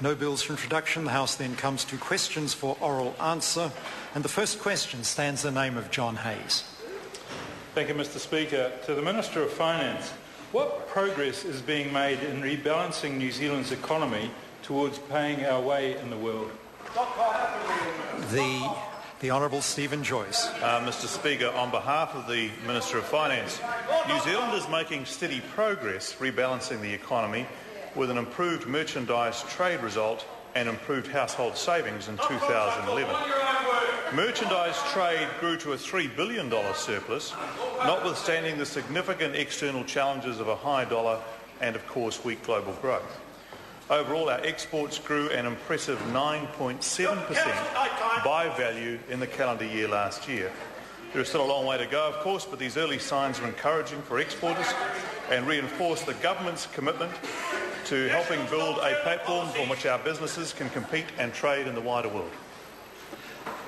No bills for introduction. The House then comes to questions for oral answer. And the first question stands in the name of John Hayes. Thank you, Mr. Speaker. To the Minister of Finance, what progress is being made in rebalancing New Zealand's economy towards paying our way in the world? The Honourable Steven Joyce. Mr. Speaker, on behalf of the Minister of Finance, New Zealand is making steady progress rebalancing the economy with an improved merchandise trade result and improved household savings in 2011. Merchandise trade grew to a $3 billion surplus, notwithstanding the significant external challenges of a high dollar and, of course, weak global growth. Overall, our exports grew an impressive 9.7% by value in the calendar year last year. There is still a long way to go, of course, but these early signs are encouraging for exporters and reinforce the government's commitment to helping build a platform from which our businesses can compete and trade in the wider world.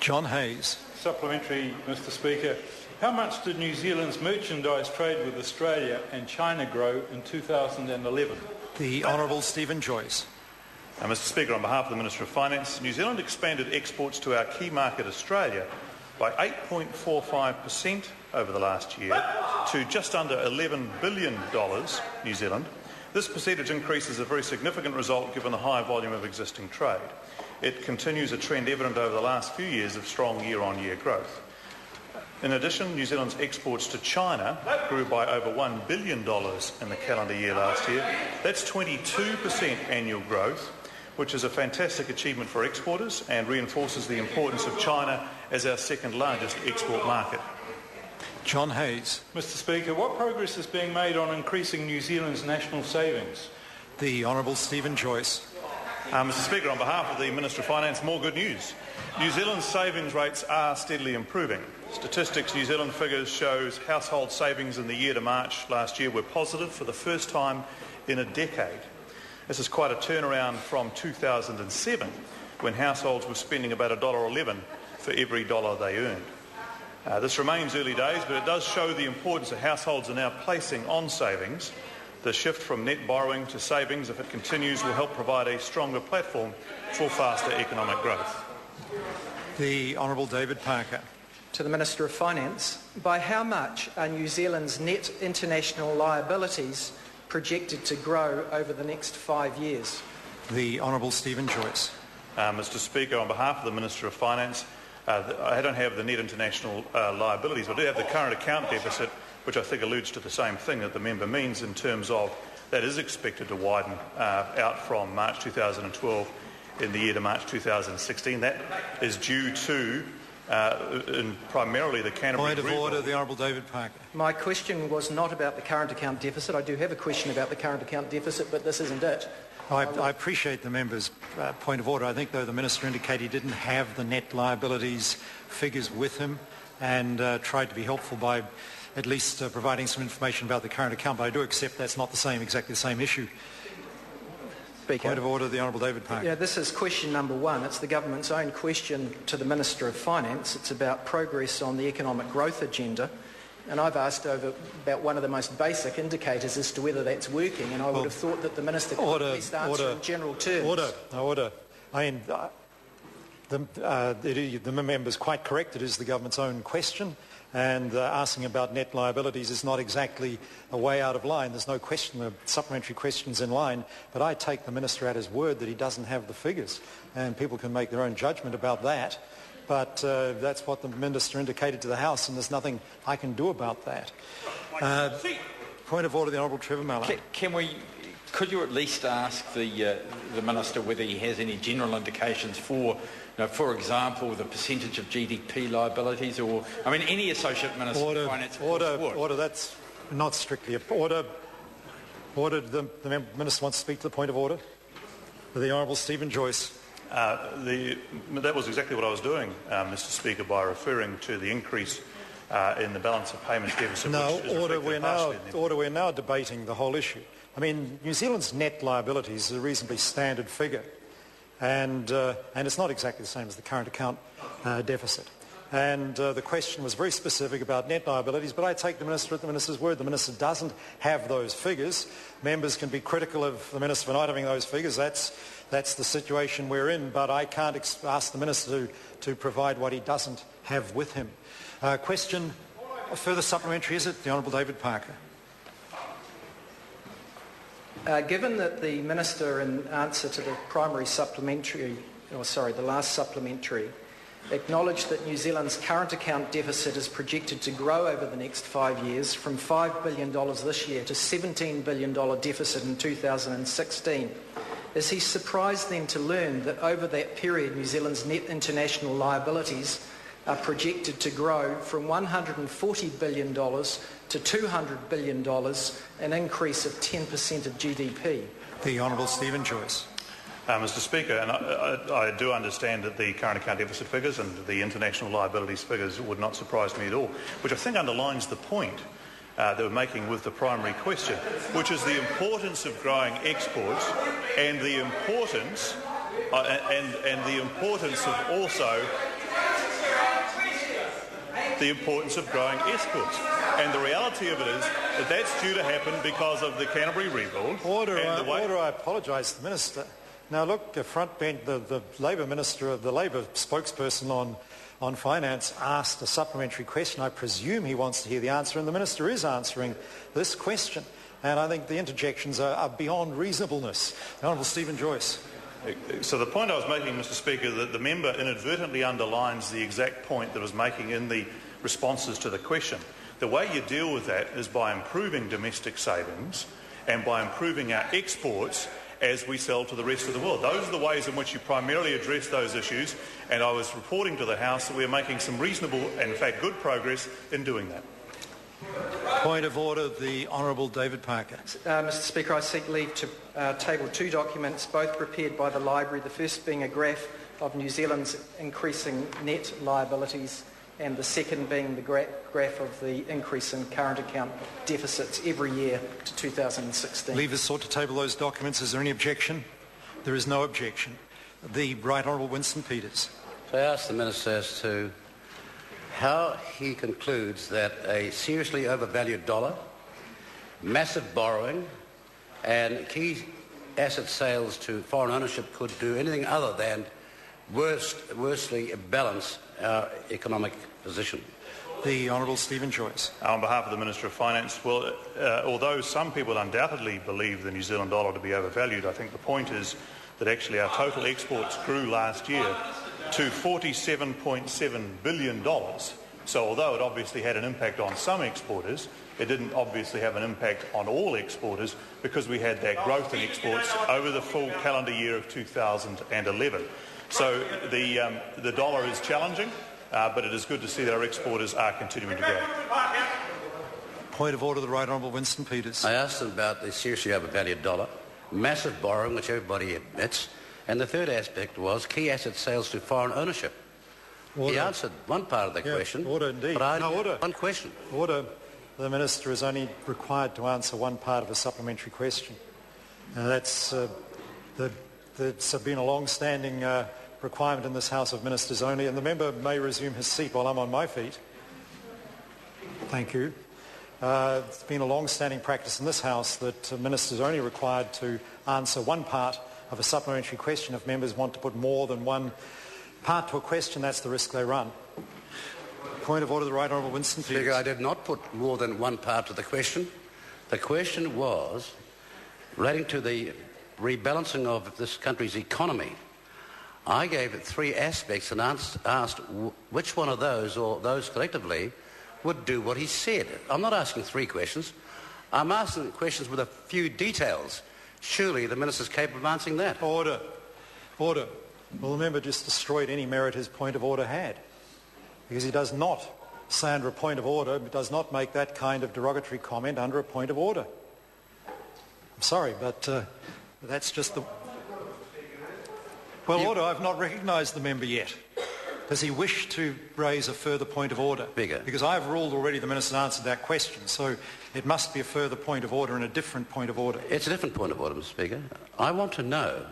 John Hayes. Supplementary, Mr. Speaker. How much did New Zealand's merchandise trade with Australia and China grow in 2011? The Honourable Steven Joyce. Mr. Speaker, on behalf of the Minister of Finance, New Zealand expanded exports to our key market Australia by 8.45% over the last year to just under $11 billion New Zealand. This percentage increase is a very significant result given the high volume of existing trade. It continues a trend evident over the last few years of strong year-on-year growth. In addition, New Zealand's exports to China grew by over $1 billion in the calendar year last year. That's 22% annual growth, which is a fantastic achievement for exporters and reinforces the importance of China as our second largest export market. John Hayes. Mr. Speaker, what progress is being made on increasing New Zealand's national savings? The Honourable Steven Joyce. Mr. Speaker, on behalf of the Minister of Finance, more good news. New Zealand's savings rates are steadily improving. Statistics New Zealand figures shows household savings in the year to March last year were positive for the first time in a decade. This is quite a turnaround from 2007, when households were spending about $1.11 for every dollar they earned. This remains early days, but it does show the importance that households are now placing on savings. The shift from net borrowing to savings, if it continues, will help provide a stronger platform for faster economic growth. The Honourable David Parker. To the Minister of Finance, by how much are New Zealand's net international liabilities projected to grow over the next 5 years? The Honourable Steven Joyce. Mr. Speaker, on behalf of the Minister of Finance, I don't have the net international liabilities. I do have the current account deficit, which I think alludes to the same thing that the member means in terms of that is expected to widen out from March 2012 in the year to March 2016. That is due to primarily the Canterbury Point of order, the Honourable David Parker. My question was not about the current account deficit. I do have a question about the current account deficit, but this isn't it. I appreciate the member's point of order. I think, though, the Minister indicated he didn't have the net liabilities figures with him and tried to be helpful by at least providing some information about the current account, but I do accept that's not exactly the same issue. Speaker. Point of order, the Honourable David Parker. Yeah, this is question number one. It's the government's own question to the Minister of Finance. It's about progress on the economic growth agenda. And I've asked about one of the most basic indicators as to whether that's working, and I would have thought that the Minister could at least answer in general terms. Order. I mean, the member's quite correct. It is the government's own question, and asking about net liabilities is not exactly a way out of line. There's no question, the supplementary question's in line, but I take the Minister at his word that he doesn't have the figures, and people can make their own judgment about that. But that's what the Minister indicated to the House, and there's nothing I can do about that. Point of order, the Honourable Trevor Mallard. Could you at least ask the Minister whether he has any general indications for, for example, the percentage of GDP liabilities, or, any Associate Minister of Finance... Order, that's not strictly... Order, the Minister wants to speak to the point of order. The Honourable Steven Joyce. That was exactly what I was doing, Mr. Speaker, by referring to the increase in the balance of payments deficit. We're now debating the whole issue. New Zealand's net liabilities is a reasonably standard figure, and it's not exactly the same as the current account deficit. And the question was very specific about net liabilities, but I take the Minister at the Minister's word. The Minister doesn't have those figures. Members can be critical of the Minister for not having those figures. That's the situation we're in, but I can't ask the Minister to provide what he doesn't have with him. Question, a further supplementary, is it? The Honourable David Parker. Given that the Minister, in answer to the the last supplementary, acknowledged that New Zealand's current account deficit is projected to grow over the next 5 years from $5 billion this year to $17 billion deficit in 2016. Is he surprised then to learn that over that period New Zealand's net international liabilities are projected to grow from $140 billion to $200 billion, an increase of 10% of GDP? The Hon Steven Joyce. Mr Speaker, and I do understand that the current account deficit figures and the international liabilities figures would not surprise me at all, which I think underlines the point that we're making with the primary question, which is the importance of growing exports and the importance of also the importance of growing exports. And the reality of it is that that's due to happen because of the Canterbury rebuild. Order, I apologise to the Minister. Now look, the front bench, the Labour Minister, the Labour spokesperson on finance asked a supplementary question. I presume he wants to hear the answer, and the Minister is answering this question. And I think the interjections are beyond reasonableness. The Hon Steven Joyce. So the point I was making, Mr Speaker, that the member inadvertently underlines the exact point that I was making in the responses to the question. The way you deal with that is by improving domestic savings and by improving our exports as we sell to the rest of the world. Those are the ways in which you primarily address those issues, and I was reporting to the House that we are making some reasonable and in fact good progress in doing that. Point of order, the Honourable David Parker. Mr Speaker, I seek leave to table two documents, both prepared by the Library, the first being a graph of New Zealand's increasing net liabilities and the second being the graph of the increase in current account deficits every year to 2016. Leave is sought to table those documents. Is there any objection? There is no objection. The Right Honourable Winston Peters. So I ask the Minister as to how he concludes that a seriously overvalued dollar, massive borrowing and key asset sales to foreign ownership could do anything other than worstly balance our economic position. The Honourable Steven Joyce. On behalf of the Minister of Finance, well, although some people undoubtedly believe the New Zealand dollar to be overvalued, I think the point is that actually our total exports grew last year to $47.7 billion. So although it obviously had an impact on some exporters, it didn't obviously have an impact on all exporters because we had that growth in exports over the full calendar year of 2011. So the dollar is challenging, but it is good to see that our exporters are continuing to grow. Point of order, the Right Honourable Winston Peters. I asked him about the seriously overvalued dollar, massive borrowing, which everybody admits, and the third aspect was key asset sales to foreign ownership. Order. He answered one part of the question. Order indeed. But order. One question. Order. The Minister is only required to answer one part of a supplementary question. That's been a long-standing requirement in this House of Ministers only, and the member may resume his seat while I'm on my feet. Thank you. It's been a long-standing practice in this House that ministers are only required to answer one part of a supplementary question. If members want to put more than one part to a question, that's the risk they run. Point of order, the Right Honourable Winston Peters. Speaker, I did not put more than one part to the question. The question was relating to the rebalancing of this country's economy. I gave it three aspects and asked which one of those, or those collectively, would do what he said. I'm not asking three questions. I'm asking questions with a few details. Surely the Minister's capable of answering that. Order. Order. Well, the member just destroyed any merit his point of order had, because he does not say under a point of order, but does not make that kind of derogatory comment under a point of order. I'm sorry, but that's just the... Well, order, I've not recognised the member yet. Does he wish to raise a further point of order? Bigger. Because I've ruled already the Minister's answered that question, so it must be a further point of order and a different point of order. It's a different point of order, Mr Speaker. I want to know,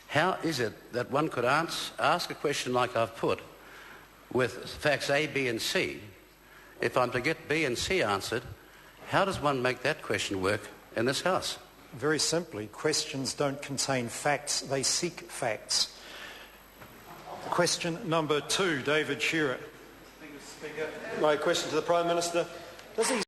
how is it that one could ask a question like I've put with facts A, B and C, if I'm to get B and C answered, how does one make that question work in this House? Very simply, questions don't contain facts, they seek facts. Question number 2, David Shearer. My question to the Prime Minister. Does he